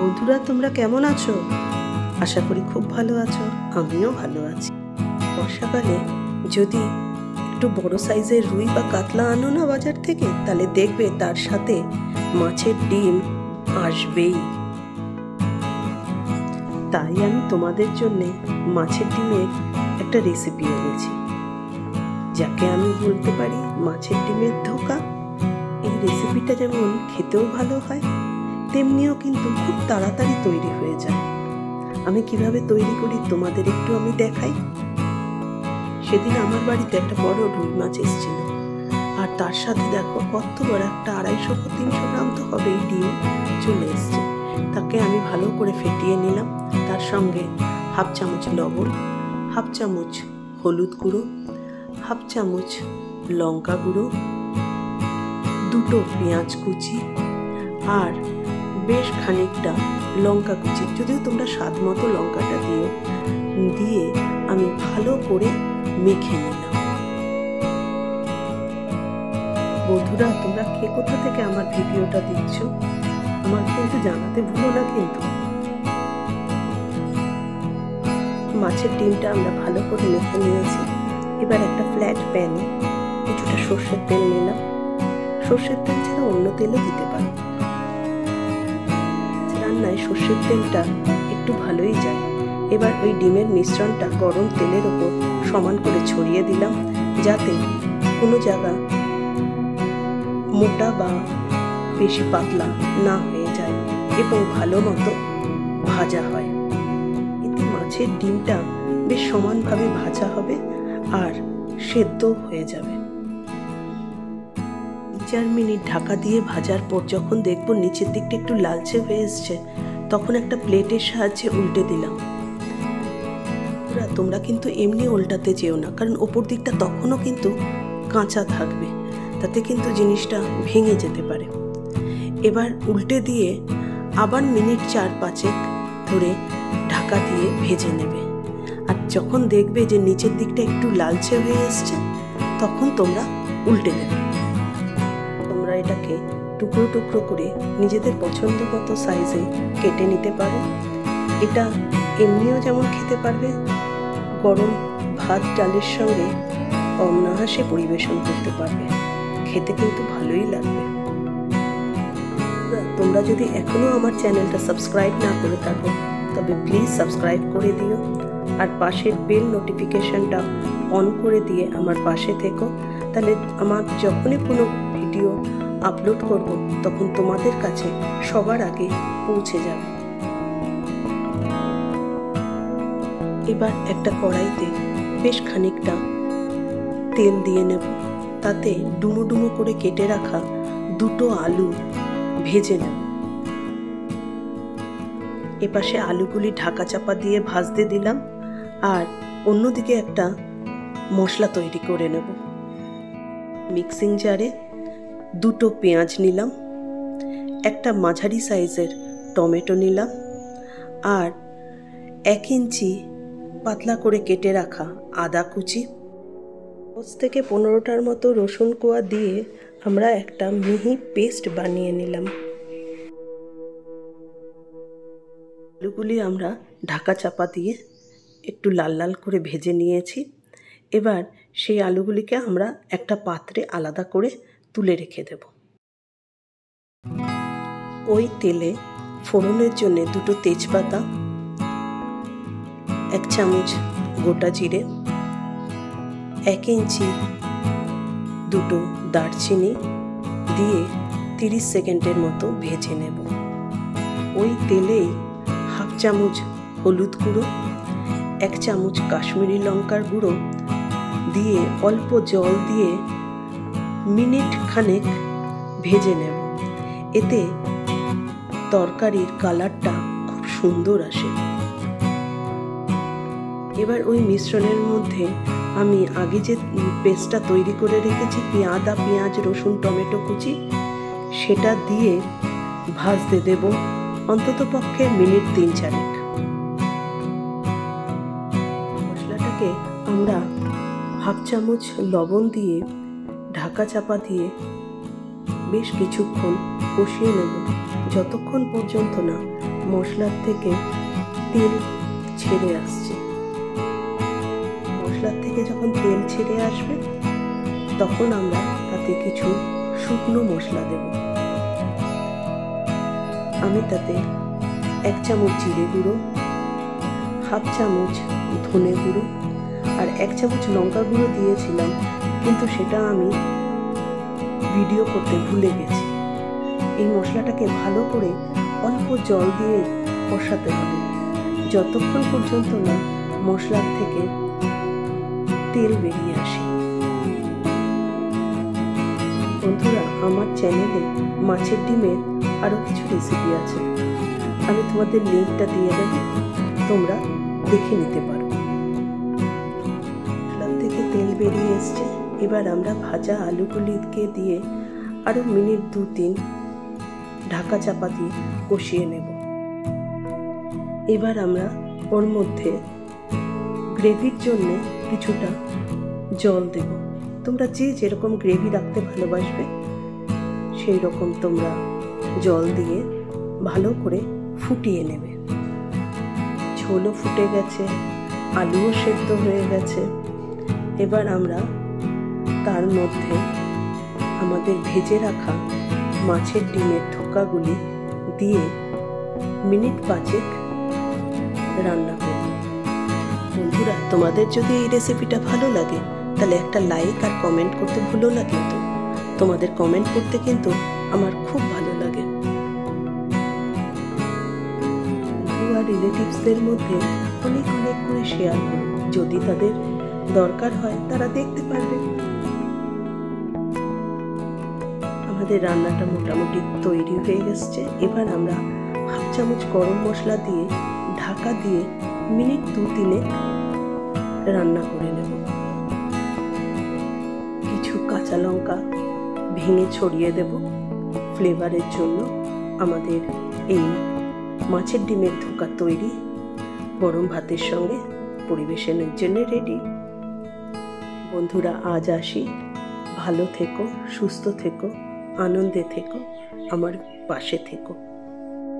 বন্ধুরা, তোমরা কেমন আছো? আশা করি খুব ভালো আছো। আমিও ভালো আছি। বর্ষাকালে যদি একটু বড় সাইজের রুই বা কাতলা আনো না বাজার থেকে, তাহলে দেখবে তার সাথে মাছের ডিম আসবেই। তাই আমি তোমাদের জন্য মাছের ডিমের একটা রেসিপি এনেছি, যাকে আমি বলতে পারি মাছের ডিমের ধোকা। এই রেসিপিটা যেমন খেতেও ভালো হয়, তেমনিও কিন্তু খুব তাড়াতাড়ি তৈরি হয়ে যায়। আমি কিভাবে তৈরি করি তোমাদের একটু আমি দেখাই। সেদিন আমার বাড়িতে একটা বড় রুই মাছ এসেছিল, আর তার সাথে দেখো কত বড় একটা 250-300 গ্রাম তো হবেই ডিম চলে এসছে। তাকে আমি ভালো করে ফেটিয়ে নিলাম। তার সঙ্গে 1/2 চামচ লবণ, 1/2 চামচ হলুদ গুঁড়ো, 1/2 চামচ লঙ্কা গুঁড়ো, 2টো পেঁয়াজ কুচি আর বেশ খানিকটা লঙ্কা কুচি, যদিও তোমরা স্বাদ মতো লঙ্কাটা দিয়ে আমি ভালো করে মেখে নিলাম। বন্ধুরা, তোমরা কে কোথা থেকে আমার ভিডিওটা দেখছো আমার কিন্তু জানাতে ভুলো না। কিন্তু মাছের ডিমটা আমরা ভালো করে মেখে নিয়েছি। এবার একটা ফ্ল্যাট প্যানে কিছুটা সর্ষের তেল নিলাম। সর্ষের তেল ছাড়া অন্য তেলও দিতে পারো। রান্নায় সর্ষের তেলটা একটু ভালোই যায়। এবার ওই ডিমের মিশ্রণটা গরম তেলের ওপর সমান করে ছড়িয়ে দিলাম, যাতে কোনো জায়গা মোটা বা বেশি পাতলা না হয়ে যায় এবং ভালো মতো ভাজা হয়। এতে মাছের ডিমটা বেশ সমানভাবে ভাজা হবে আর সেদ্ধ হয়ে যাবে। 4 মিনিট ঢাকা দিয়ে ভাজার পর যখন দেখবো নিচের দিকটা একটু লালচে হয়ে এসছে, তখন একটা প্লেটের সাহায্যে উল্টে দিলাম। তোমরা কিন্তু এমনি উল্টাতে যেও না, কারণ ওপর দিকটা তখনও কিন্তু কাঁচা থাকবে, তাতে কিন্তু জিনিসটা ভেঙে যেতে পারে। এবার উল্টে দিয়ে আবার মিনিট 4-5 ধরে ঢাকা দিয়ে ভেজে নেবে। আর যখন দেখবে যে নিচের দিকটা একটু লালচে হয়ে এসছে, তখন তোমরা উল্টে দেবে। তোমরা এটাকে টুকরো টুকরো করে নিজেদের পছন্দ মতো সাইজে কেটে নিতে পারো। এটা এমনিও যেমন খেতে পারবে, গরম ভাত ডালের সঙ্গে অনায়াসে পরিবেশন করতে পারবে। খেতে কিন্তু ভালোই লাগবে। তোমরা যদি এখনো আমার চ্যানেলটা সাবস্ক্রাইব না করে থাকো, তবে প্লিজ সাবস্ক্রাইব করে দিও, আর পাশের বেল নোটিফিকেশনটা অন করে দিয়ে আমার পাশে থেকো। তাহলে আমার যখনই কোনো ভিডিও আপলোড করব, তখন তোমাদের কাছে সবার আগে পৌঁছে যাবে। এবার একটা কড়াইতে বেশ খানিকটা তেল দিয়ে নেব। তাতে ডুমো ডুমো করে কেটে রাখা 2টো আলু ভেজে নেব। এপাশে আলুগুলি ঢাকা চাপা দিয়ে ভাজতে দিলাম, আর অন্যদিকে একটা মশলা তৈরি করে নেব। মিক্সিং জারে 2টো পেঁয়াজ নিলাম, একটা মাঝারি সাইজের টমেটো নিলাম, আর 1 ইঞ্চি পাতলা করে কেটে রাখা আদা কুচি, 10 থেকে 15টার মতো রসুন কোয়া দিয়ে আমরা একটা মিহি পেস্ট বানিয়ে নিলাম। আলুগুলি আমরা ঢাকা চাপা দিয়ে একটু লাল লাল করে ভেজে নিয়েছি। এবার সেই আলুগুলিকে আমরা একটা পাত্রে আলাদা করে তুলে রেখে দেব। ওই তেলে ফোড়নের জন্য 2টো তেজপাতা, 1 চামচ গোটা জিরে, 1 ইঞ্চি 2টো দারচিনি দিয়ে 30 সেকেন্ডের মতো ভেজে নেব। ওই তেলেই 1/2 চামচ হলুদ গুঁড়ো, 1 চামচ কাশ্মীরি লঙ্কার গুঁড়ো দিয়ে অল্প জল দিয়ে মিনিট খানেক ভেজে নেব। এতে তরকারির কালারটা খুব সুন্দর আসে। এবার ওই মিশ্রণের মধ্যে আমি আগে যে পেস্টটা তৈরি করে রেখেছি, আদা, পেঁয়াজ, রসুন, টমেটো কুচি, সেটা দিয়ে ভাজতে দেব অন্তত পক্ষে মিনিট 3-4। মশলাটাকে আমরা 1/2 চামচ লবণ দিয়ে ঢাকা চাপা দিয়ে বেশ কিছুক্ষণ কষিয়ে নেব, যতক্ষণ পর্যন্ত না মশলার থেকে তেল ছেড়ে আসছে। মশলার থেকে যখন তেল ছেড়ে আসবে তখন আমরা তাতে কিছু শুকনো মশলা দেব। আমি তাতে 1 চামচ জিরে গুঁড়ো, 1/2 চামচ ধনে গুঁড়ো আর 1 চামচ লঙ্কা গুঁড়ো দিয়েছিলাম, কিন্তু সেটা আমি ভিডিও করতে ভুলে গেছি। এই মশলাটাকে ভালো করে অল্প জল দিয়ে কষাতে হবে যতক্ষণ পর্যন্ত না মশলার থেকে তেল বেরিয়ে আসে। বন্ধুরা, আমার চ্যানেলে মাছের ডিমের আরও কিছু রেসিপি আছে, আমি তোমাদের লিঙ্কটা দিয়ে দেব, তোমরা দেখে নিতে পারো। মশলার থেকে তেল বেরিয়ে এসছে। এবার আমরা ভাজা আলুগুলিকে দিয়ে আরও মিনিট 2-3 ঢাকা চাপা দিয়ে কষিয়ে নেব। এবার আমরা ওর মধ্যে গ্রেভির জন্য কিছুটা জল দেব। তোমরা যে যেরকম গ্রেভি রাখতে ভালোবাসবে সেই রকম তোমরা জল দিয়ে ভালো করে ফুটিয়ে নেবে। ঝোলও ফুটে গেছে, আলুও সেদ্ধ হয়ে গেছে। এবার আমরা তার মধ্যে আমাদের ভেজে রাখা মাছের ডিমের থোকাগুলি দিয়ে মিনিট 5 রান্না করব। বন্ধুরা, তোমাদের যদি এই রেসিপিটা ভালো লাগে তাহলে একটা লাইক আর কমেন্ট করতে ভুলো না, কিন্তু তোমাদের কমেন্ট করতে কিন্তু আমার খুব ভালো লাগে। বন্ধু আর রিলেটিভসদের মধ্যে অনেক অনেক করে শেয়ার করো, যদি তাদের দরকার হয় তারা দেখতে পারবে। আমাদের রান্নাটা মোটামুটি তৈরি হয়ে গেছে। এবার আমরা 1/2 চামচ গরম মশলা দিয়ে ঢাকা দিয়ে মিনিট 2-3 রান্না করে নেব। কিছু কাঁচা লঙ্কা ভেঙে ছড়িয়ে দেব ফ্লেভারের জন্য। আমাদের এই মাছের ডিমের ধোকা তৈরি, গরম ভাতের সঙ্গে পরিবেশনের জন্য রেডি। বন্ধুরা, আজ আসি। ভালো থেকো, সুস্থ থেকো, আনন্দে থেকো, আমার পাশে থেকো।